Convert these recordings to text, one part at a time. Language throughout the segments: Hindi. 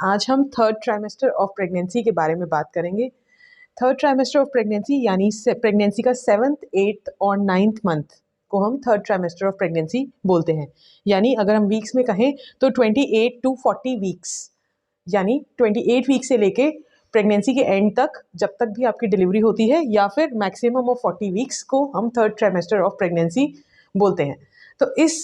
आज हम थर्ड ट्राइमेस्टर ऑफ प्रेगनेंसी के बारे में बात करेंगे। थर्ड ट्राइमेस्टर ऑफ प्रेगनेंसी यानी प्रेगनेंसी का 7th, 8th और 9th मंथ को हम थर्ड ट्राइमेस्टर ऑफ प्रेगनेंसी बोलते हैं। यानी अगर हम वीक्स में कहें तो 28 to 40 वीक्स, यानी 28 वीक से लेके प्रेगनेंसी के एंड तक, जब तक भी आपकी डिलीवरी होती है, या फिर मैक्सिमम ऑफ 40 वीक्स को हम थर्ड ट्राइमेस्टर ऑफ प्रेगनेंसी बोलते हैं। तो इस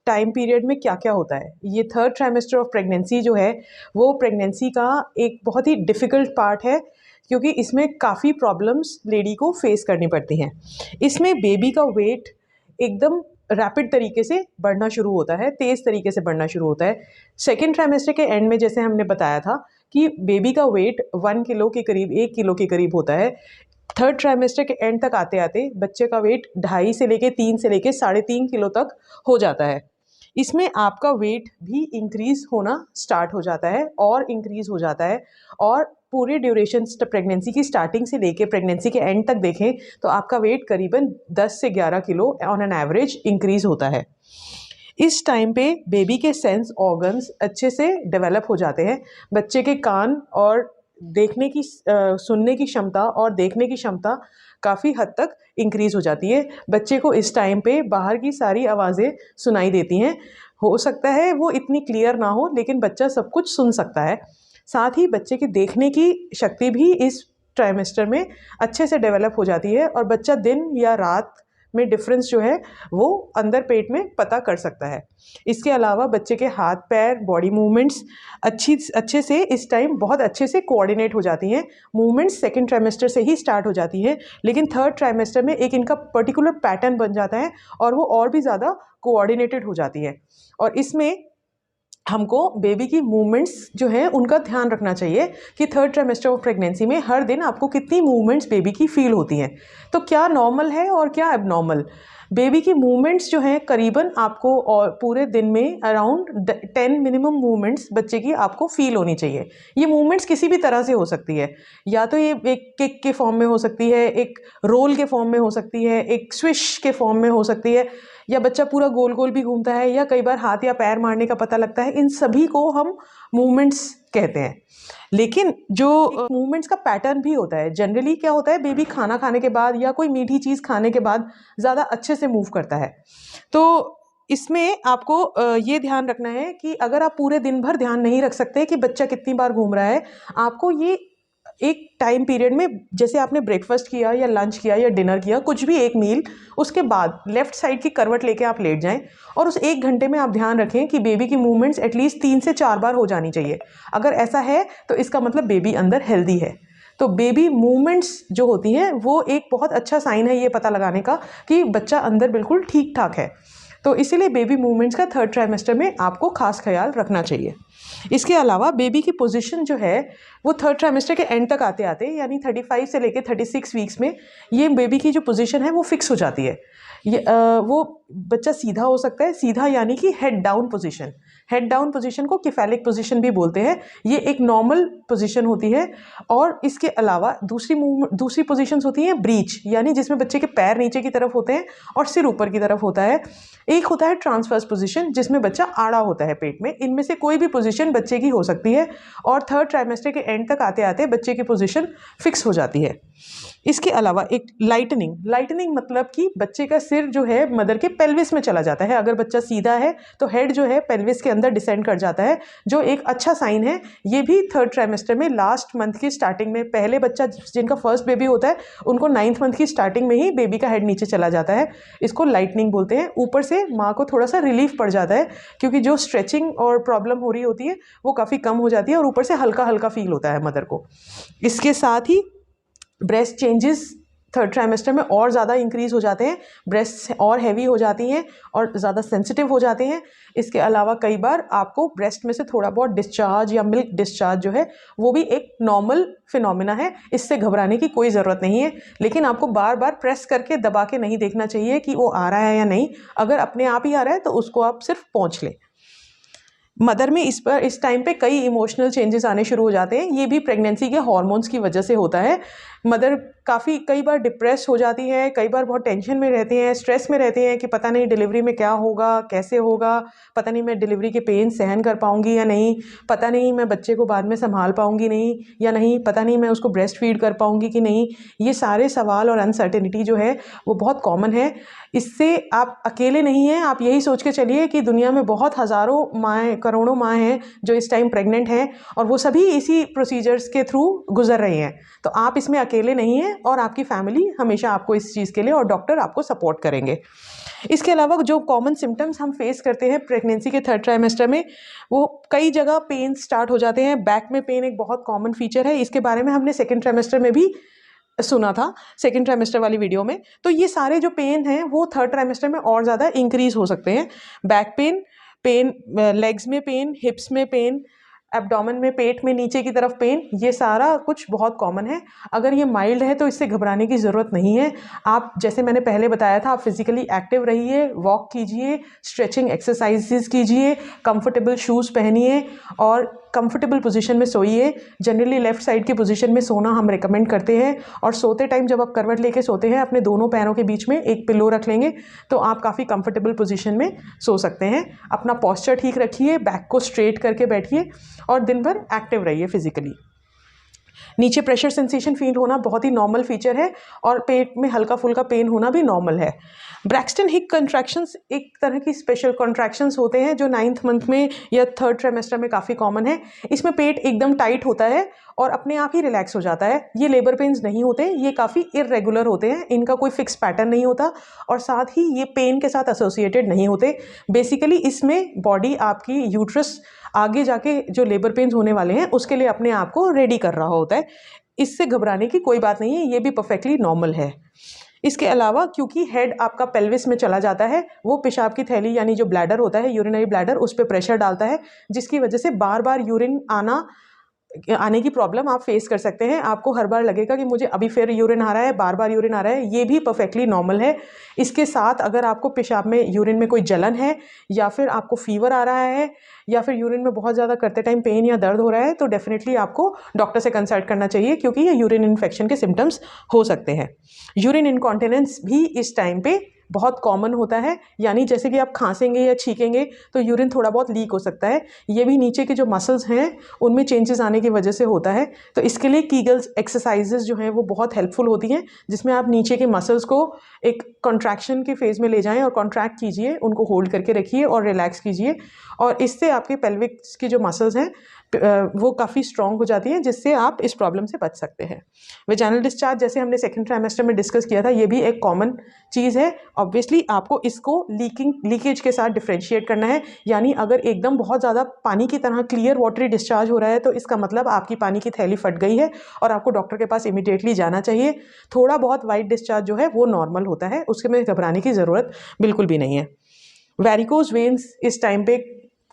टाइम पीरियड में क्या क्या होता है, ये थर्ड ट्राइमेस्टर ऑफ प्रेगनेंसी जो है वो प्रेगनेंसी का एक बहुत ही डिफ़िकल्ट पार्ट है, क्योंकि इसमें काफ़ी प्रॉब्लम्स लेडी को फेस करनी पड़ती हैं। इसमें बेबी का वेट एकदम रैपिड तरीके से बढ़ना शुरू होता है, तेज़ तरीके से बढ़ना शुरू होता है। सेकेंड ट्राइमेस्टर के एंड में जैसे हमने बताया था कि बेबी का वेट 1 किलो के करीब, 1 किलो के करीब होता है। थर्ड ट्राइमेस्टर के एंड तक आते आते बच्चे का वेट 2.5 से लेके 3 से लेके 3.5 किलो तक हो जाता है। इसमें आपका वेट भी इंक्रीज़ होना स्टार्ट हो जाता है और इंक्रीज़ हो जाता है, और पूरे ड्यूरेशन प्रेगनेंसी की स्टार्टिंग से लेके प्रेगनेंसी के एंड तक देखें तो आपका वेट करीबन 10 से 11 kilo on an average increase होता है। इस टाइम पे बेबी के सेंस ऑर्गन्स अच्छे से डेवलप हो जाते हैं। बच्चे के कान और देखने की सुनने की क्षमता और देखने की क्षमता काफ़ी हद तक इंक्रीज़ हो जाती है। बच्चे को इस टाइम पे बाहर की सारी आवाज़ें सुनाई देती हैं। हो सकता है वो इतनी क्लियर ना हो, लेकिन बच्चा सब कुछ सुन सकता है। साथ ही बच्चे की देखने की शक्ति भी इस ट्राइमेस्टर में अच्छे से डेवलप हो जाती है, और बच्चा दिन या रात में डिफरेंस जो है वो अंदर पेट में पता कर सकता है। इसके अलावा बच्चे के हाथ पैर, बॉडी मूवमेंट्स अच्छे से इस टाइम बहुत अच्छे से कोऑर्डिनेट हो जाती हैं। मूवमेंट्स सेकंड ट्राइमेस्टर से ही स्टार्ट हो जाती है, लेकिन थर्ड ट्राइमेस्टर में एक इनका पर्टिकुलर पैटर्न बन जाता है और वो और भी ज़्यादा कोऑर्डिनेटेड हो जाती है। और इसमें हमको बेबी की मूवमेंट्स जो है उनका ध्यान रखना चाहिए कि थर्ड ट्राइमेस्टर ऑफ प्रेगनेंसी में हर दिन आपको कितनी मूवमेंट्स बेबी की फील होती हैं, तो क्या नॉर्मल है और क्या एबनॉर्मल। बेबी की मूवमेंट्स जो हैं करीबन आपको और पूरे दिन में अराउंड 10 मिनिमम मूवमेंट्स बच्चे की आपको फील होनी चाहिए। ये मूवमेंट्स किसी भी तरह से हो सकती है, या तो ये एक किक के फॉर्म में हो सकती है, एक रोल के फॉर्म में हो सकती है, एक स्विश के फॉर्म में हो सकती है, या बच्चा पूरा गोल गोल भी घूमता है, या कई बार हाथ या पैर मारने का पता लगता है। इन सभी को हम मूवमेंट्स कहते हैं। लेकिन जो मूवमेंट्स का पैटर्न भी होता है, जनरली क्या होता है, बेबी खाना खाने के बाद या कोई मीठी चीज़ खाने के बाद ज़्यादा अच्छे से मूव करता है। तो इसमें आपको ये ध्यान रखना है कि अगर आप पूरे दिन भर ध्यान नहीं रख सकते कि बच्चा कितनी बार घूम रहा है, आपको ये एक टाइम पीरियड में, जैसे आपने ब्रेकफास्ट किया या लंच किया या डिनर किया, कुछ भी एक मील, उसके बाद लेफ्ट साइड की करवट लेके आप लेट जाएं, और उस 1 घंटे में आप ध्यान रखें कि बेबी की मूवमेंट्स एटलीस्ट 3 से 4 बार हो जानी चाहिए। अगर ऐसा है तो इसका मतलब बेबी अंदर हेल्दी है। तो बेबी मूवमेंट्स जो होती हैं वो एक बहुत अच्छा साइन है ये पता लगाने का कि बच्चा अंदर बिल्कुल ठीक ठाक है। तो इसीलिए बेबी मूवमेंट्स का थर्ड ट्राइमेस्टर में आपको खास ख्याल रखना चाहिए। इसके अलावा बेबी की पोजीशन जो है वो थर्ड ट्राइमेस्टर के एंड तक आते आते, यानी 35 से लेके 36 वीक्स में, ये बेबी की जो पोजीशन है वो फिक्स हो जाती है। ये वो बच्चा सीधा हो सकता है, सीधा यानी कि head down position. Head down position को किफेलिक पोजीशन भी बोलते हैं। ये एक नॉर्मल पोजीशन होती है। और इसके अलावा दूसरी पोजीशंस होती हैं ब्रीच, यानी जिसमें बच्चे के पैर नीचे की तरफ होते हैं और सिर ऊपर की तरफ होता है। एक होता है ट्रांसवर्स पोजीशन, जिसमें बच्चा आड़ा होता है पेट में। इनमें से कोई भी पोजीशन बच्चे की हो सकती है, और थर्ड ट्राइमेस्टर के एंड तक आते आते बच्चे की पोजीशन फिक्स हो जाती है। इसके अलावा एक लाइटनिंग मतलब कि बच्चे का सिर जो है मदर के पेल्विस में चला जाता है। अगर बच्चा सीधा है तो हेड जो है पेल्विस के अंदर डिसेंड कर जाता है, जो एक अच्छा साइन है। ये भी थर्ड ट्राइमेस्टर में लास्ट मंथ की स्टार्टिंग में, पहले बच्चा जिनका फर्स्ट बेबी होता है उनको 9th मंथ की स्टार्टिंग में ही बेबी का हेड नीचे चला जाता है। इसको लाइटनिंग बोलते हैं। ऊपर से माँ को थोड़ा सा रिलीफ पड़ जाता है, क्योंकि जो स्ट्रेचिंग और प्रॉब्लम हो रही होती है वो काफ़ी कम हो जाती है, और ऊपर से हल्का हल्का फील होता है मदर को। इसके साथ ही ब्रेस्ट चेंजेस थर्ड ट्राइमेस्टर में और ज़्यादा इंक्रीज़ हो जाते हैं। ब्रेस्ट और हैवी हो जाती हैं और ज़्यादा सेंसिटिव हो जाते हैं। इसके अलावा कई बार आपको ब्रेस्ट में से थोड़ा बहुत डिस्चार्ज या मिल्क डिस्चार्ज जो है वो भी एक नॉर्मल फिनोमिना है। इससे घबराने की कोई ज़रूरत नहीं है, लेकिन आपको बार बार प्रेस करके दबा के नहीं देखना चाहिए कि वो आ रहा है या नहीं। अगर अपने आप ही आ रहा है तो उसको आप सिर्फ पोंछ लें। मदर में इस टाइम पे कई इमोशनल चेंजेस आने शुरू हो जाते हैं। ये भी प्रेगनेंसी के हार्मोन्स की वजह से होता है। मदर कई बार डिप्रेस हो जाती हैं, कई बार बहुत टेंशन में रहते हैं, स्ट्रेस में रहते हैं कि पता नहीं डिलीवरी में क्या होगा, कैसे होगा, पता नहीं मैं डिलीवरी के पेन सहन कर पाऊँगी या नहीं, पता नहीं मैं बच्चे को बाद में संभाल पाऊँगी नहीं या नहीं, पता नहीं मैं उसको ब्रेस्ट फीड कर पाऊँगी कि नहीं। ये सारे सवाल और अनसर्टेनिटी जो है वो बहुत कॉमन है। इससे आप अकेले नहीं हैं। आप यही सोच के चलिए कि दुनिया में बहुत हज़ारों माएँ, करोड़ों माँ हैं जो इस टाइम प्रेग्नेंट हैं और वो सभी इसी प्रोसीजर्स के थ्रू गुजर रही हैं। तो आप इसमें अकेले नहीं हैं और आपकी फैमिली हमेशा आपको इस चीज़ के लिए और डॉक्टर आपको सपोर्ट करेंगे। इसके अलावा जो कॉमन सिम्टम्स हम फेस करते हैं प्रेगनेंसी के 3rd ट्राइमेस्टर में, वो कई जगह पेन स्टार्ट हो जाते हैं। बैक में पेन एक बहुत कॉमन फीचर है। इसके बारे में हमने 2nd ट्राइमेस्टर में भी सुना था, 2nd ट्राइमेस्टर वाली वीडियो में। तो ये सारे जो पेन हैं वो 3rd ट्राइमेस्टर में और ज़्यादा इंक्रीज़ हो सकते हैं। बैक पेन, लेग्स में पेन, हिप्स में पेन, एब्डोमेन में, पेट में नीचे की तरफ पेन, ये सारा कुछ बहुत कॉमन है। अगर ये माइल्ड है तो इससे घबराने की ज़रूरत नहीं है। आप, जैसे मैंने पहले बताया था, आप फिज़िकली एक्टिव रहिए, वॉक कीजिए, स्ट्रेचिंग एक्सरसाइजेस कीजिए, कंफर्टेबल शूज़ पहनिए और कंफर्टेबल पोजीशन में सोइए। जनरली लेफ़्ट साइड की पोजीशन में सोना हम रिकमेंड करते हैं और सोते टाइम जब आप करवट लेके सोते हैं अपने दोनों पैरों के बीच में एक पिलो रख लेंगे तो आप काफ़ी कंफर्टेबल पोजीशन में सो सकते हैं। अपना पोस्चर ठीक रखिए, बैक को स्ट्रेट करके बैठिए और दिन भर एक्टिव रहिए फिजिकली। नीचे प्रेशर सेंसेशन फील होना बहुत ही नॉर्मल फीचर है और पेट में हल्का फुल्का पेन होना भी नॉर्मल है। ब्रैक्सटन हिक कंट्रैक्शंस एक तरह की स्पेशल कॉन्ट्रैक्शंस होते हैं जो 9th मंथ में या 3rd ट्राइमेस्टर में काफ़ी कॉमन है। इसमें पेट एकदम टाइट होता है और अपने आप ही रिलैक्स हो जाता है। ये लेबर पेन्स नहीं होते, ये काफ़ी इरेगुलर होते हैं, इनका कोई फिक्स पैटर्न नहीं होता और साथ ही ये पेन के साथ एसोसिएटेड नहीं होते। बेसिकली इसमें बॉडी आपकी यूट्रस आगे जाके जो लेबर पेन्स होने वाले हैं उसके लिए अपने आप को रेडी कर रहा होता है। इससे घबराने की कोई बात नहीं है, ये भी परफेक्टली नॉर्मल है। इसके अलावा क्योंकि हेड आपका पेल्विस में चला जाता है, वो पेशाब की थैली यानी जो ब्लैडर होता है, यूरिनरी ब्लैडर, उस पर प्रेशर डालता है जिसकी वजह से बार बार यूरिन आने की प्रॉब्लम आप फेस कर सकते हैं। आपको हर बार लगेगा कि मुझे अभी फिर यूरिन आ रहा है, बार बार यूरिन आ रहा है, ये भी परफेक्टली नॉर्मल है। इसके साथ अगर आपको पेशाब में, यूरिन में कोई जलन है या फिर आपको फीवर आ रहा है या फिर यूरिन में बहुत ज़्यादा करते टाइम पेन या दर्द हो रहा है तो डेफिनेटली आपको डॉक्टर से कंसल्ट करना चाहिए क्योंकि ये यूरिन इन्फेक्शन के सिम्टम्स हो सकते हैं। यूरिन इनकॉन्टिनेंस भी इस टाइम पे बहुत कॉमन होता है, यानी जैसे कि आप खांसेंगे या छीकेंगे तो यूरिन थोड़ा बहुत लीक हो सकता है। ये भी नीचे के जो मसल्स हैं उनमें चेंजेस आने की वजह से होता है। तो इसके लिए कीगल्स एक्सरसाइजेस जो हैं वो बहुत हेल्पफुल होती हैं जिसमें आप नीचे के मसल्स को एक कॉन्ट्रैक्शन के फेज़ में ले जाएं और कॉन्ट्रैक्ट कीजिए, उनको होल्ड करके रखिए और रिलैक्स कीजिए और इससे आपके पेल्विक्स की जो मसल्स हैं वो काफ़ी स्ट्रॉन्ग हो जाती हैं जिससे आप इस प्रॉब्लम से बच सकते हैं। वेजाइनल डिस्चार्ज जैसे हमने 2nd ट्राइमेस्टर में डिस्कस किया था, ये भी एक कॉमन चीज़ है। ऑब्वियसली आपको इसको लीकेज के साथ डिफ्रेंशिएट करना है, यानी अगर एकदम बहुत ज़्यादा पानी की तरह क्लियर वाटरी डिस्चार्ज हो रहा है तो इसका मतलब आपकी पानी की थैली फट गई है और आपको डॉक्टर के पास इमीडिएटली जाना चाहिए। थोड़ा बहुत वाइट डिस्चार्ज जो है वो नॉर्मल होता है, उसके में घबराने की ज़रूरत बिल्कुल भी नहीं है। वैरिकोज वेन्स इस टाइम पे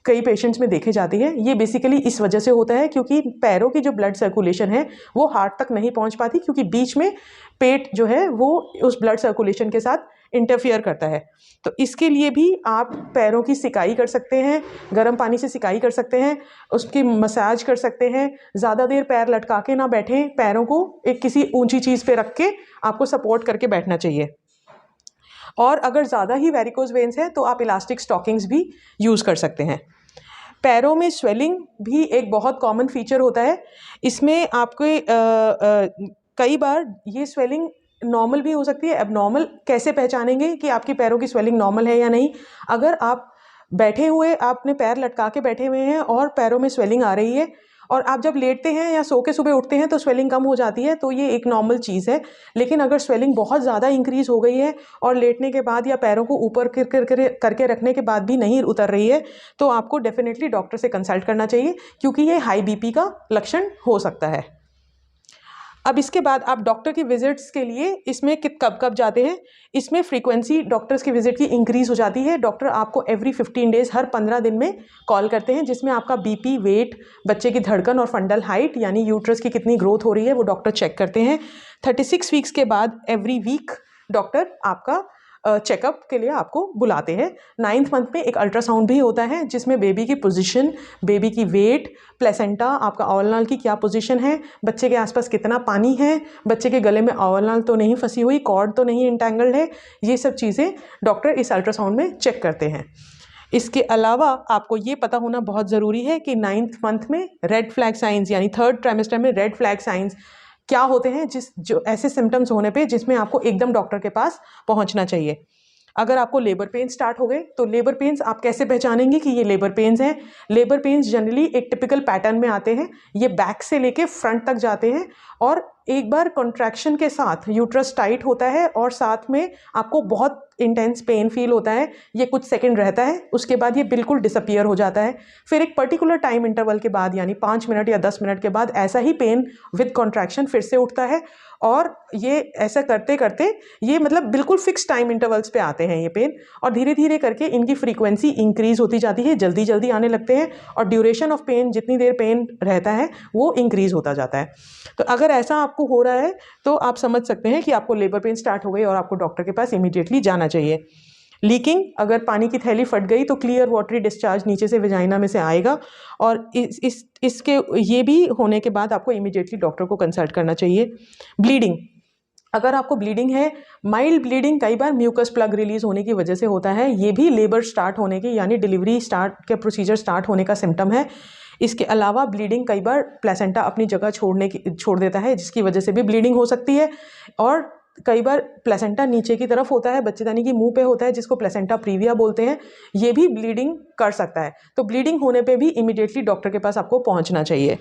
कई पेशेंट्स में देखे जाती है। ये बेसिकली इस वजह से होता है क्योंकि पैरों की जो ब्लड सर्कुलेशन है वो हार्ट तक नहीं पहुंच पाती क्योंकि बीच में पेट जो है वो उस ब्लड सर्कुलेशन के साथ इंटरफियर करता है। तो इसके लिए भी आप पैरों की सिकाई कर सकते हैं, गर्म पानी से सिकाई कर सकते हैं, उसकी मसाज कर सकते हैं। ज़्यादा देर पैर लटका के ना बैठें, पैरों को एक किसी ऊंची चीज़ पे रख के आपको सपोर्ट करके बैठना चाहिए। और अगर ज़्यादा ही वेरिकोज वेन्स है तो आप इलास्टिक स्टॉकिंग्स भी यूज़ कर सकते हैं। पैरों में स्वेलिंग भी एक बहुत कॉमन फीचर होता है। इसमें आपके कई बार ये स्वेलिंग नॉर्मल भी हो सकती है, एबनॉर्मल। कैसे पहचानेंगे कि आपके पैरों की स्वेलिंग नॉर्मल है या नहीं? अगर आप बैठे हुए, आपने पैर लटका के बैठे हुए हैं और पैरों में स्वेलिंग आ रही है और आप जब लेटते हैं या सो के सुबह उठते हैं तो स्वेलिंग कम हो जाती है, तो ये एक नॉर्मल चीज़ है। लेकिन अगर स्वेलिंग बहुत ज़्यादा इंक्रीज़ हो गई है और लेटने के बाद या पैरों को ऊपर करके रखने के बाद भी नहीं उतर रही है तो आपको डेफिनेटली डॉक्टर से कंसल्ट करना चाहिए क्योंकि ये हाई बीपी का लक्षण हो सकता है। अब इसके बाद आप डॉक्टर की विजिट्स के लिए इसमें कब कब जाते हैं? इसमें फ्रीक्वेंसी डॉक्टर्स की विजिट की इंक्रीज़ हो जाती है। डॉक्टर आपको एवरी 15 डेज़, हर 15 दिन में कॉल करते हैं जिसमें आपका बीपी, वेट, बच्चे की धड़कन और फंडल हाइट यानी यूट्रस की कितनी ग्रोथ हो रही है वो डॉक्टर चेक करते हैं। 36 वीक्स के बाद एवरी वीक डॉक्टर आपका चेकअप के लिए आपको बुलाते हैं। 9th मंथ में एक अल्ट्रासाउंड भी होता है जिसमें बेबी की पोजीशन, बेबी की वेट, प्लेसेंटा, आपका अवलनाल की क्या पोजीशन है, बच्चे के आसपास कितना पानी है, बच्चे के गले में अवलनाल तो नहीं फंसी हुई, कॉर्ड तो नहीं इंटैंगल्ड है, ये सब चीज़ें डॉक्टर इस अल्ट्रासाउंड में चेक करते हैं। इसके अलावा आपको ये पता होना बहुत ज़रूरी है कि 9th मंथ में रेड फ्लैग साइंस यानी 3rd ट्राइमेस्टर में रेड फ्लैग साइंस क्या होते हैं, जो ऐसे सिम्टम्स होने पे जिसमें आपको एकदम डॉक्टर के पास पहुंचना चाहिए। अगर आपको लेबर पेन स्टार्ट हो गए तो लेबर पेन्स आप कैसे पहचानेंगे कि ये लेबर पेन्स हैं? लेबर पेन्स जनरली एक टिपिकल पैटर्न में आते हैं, ये बैक से लेके फ्रंट तक जाते हैं और एक बार कॉन्ट्रैक्शन के साथ यूट्रस टाइट होता है और साथ में आपको बहुत इंटेंस पेन फील होता है। ये कुछ सेकंड रहता है, उसके बाद ये बिल्कुल डिसअपियर हो जाता है। फिर एक पर्टिकुलर टाइम इंटरवल के बाद यानी 5 मिनट या 10 मिनट के बाद ऐसा ही पेन विद कॉन्ट्रैक्शन फिर से उठता है और ये ऐसा करते करते ये मतलब बिल्कुल फिक्स टाइम इंटरवल्स पे आते हैं ये पेन, और धीरे धीरे करके इनकी फ्रीक्वेंसी इंक्रीज होती जाती है, जल्दी जल्दी आने लगते हैं और ड्यूरेशन ऑफ पेन, जितनी देर पेन रहता है वो इंक्रीज होता जाता है। तो अगर ऐसा आपको हो रहा है तो आप समझ सकते हैं कि आपको लेबर पेन स्टार्ट हो गई और आपको डॉक्टर के पास इमीडिएटली जाना चाहिए। लीकिंग, अगर पानी की थैली फट गई तो क्लियर वाटरी डिस्चार्ज नीचे से वेजाइना में से आएगा और इसके ये भी होने के बाद आपको इमीडिएटली डॉक्टर को कंसल्ट करना चाहिए। ब्लीडिंग, अगर आपको ब्लीडिंग है, माइल्ड ब्लीडिंग कई बार म्यूकस प्लग रिलीज होने की वजह से होता है, ये भी लेबर स्टार्ट होने की यानी डिलीवरी स्टार्ट के प्रोसीजर स्टार्ट होने का सिम्टम है। इसके अलावा ब्लीडिंग कई बार प्लेसेंटा अपनी जगह छोड़ देता है जिसकी वजह से भी ब्लीडिंग हो सकती है, और कई बार प्लेसेंटा नीचे की तरफ होता है, बच्चेदानी की मुंह पे होता है जिसको प्लेसेंटा प्रीविया बोलते हैं, ये भी ब्लीडिंग कर सकता है। तो ब्लीडिंग होने पे भी इमीडिएटली डॉक्टर के पास आपको पहुंचना चाहिए।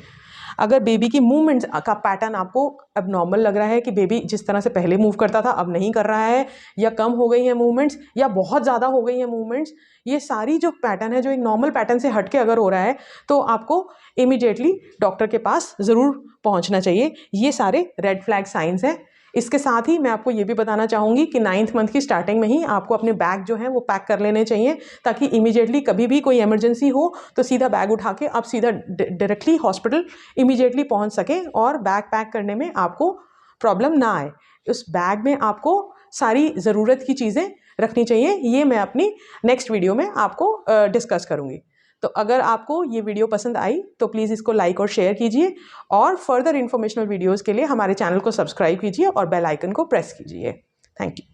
अगर बेबी की मूवमेंट्स का पैटर्न आपको अब नॉर्मल लग रहा है कि बेबी जिस तरह से पहले मूव करता था अब नहीं कर रहा है, या कम हो गई हैं मूवमेंट्स या बहुत ज़्यादा हो गई हैं मूवमेंट्स, ये सारी जो पैटर्न है जो एक नॉर्मल पैटर्न से हट के अगर हो रहा है तो आपको इमीडिएटली डॉक्टर के पास ज़रूर पहुंचना चाहिए। ये सारे रेड फ्लैग साइंस हैं। इसके साथ ही मैं आपको ये भी बताना चाहूँगी कि 9th मंथ की स्टार्टिंग में ही आपको अपने बैग जो हैं वो पैक कर लेने चाहिए, ताकि इमीडिएटली कभी भी कोई इमरजेंसी हो तो सीधा बैग उठा के आप सीधा डायरेक्टली हॉस्पिटल इमीडिएटली पहुँच सकें और बैग पैक करने में आपको प्रॉब्लम ना आए। उस बैग में आपको सारी ज़रूरत की चीज़ें रखनी चाहिए। ये मैं अपनी नेक्स्ट वीडियो में आपको डिस्कस करूँगी। तो अगर आपको ये वीडियो पसंद आई तो प्लीज़ इसको लाइक और शेयर कीजिए, और फर्दर इन्फॉर्मेशनल वीडियोज़ के लिए हमारे चैनल को सब्सक्राइब कीजिए और बेल आइकन को प्रेस कीजिए। Thank you.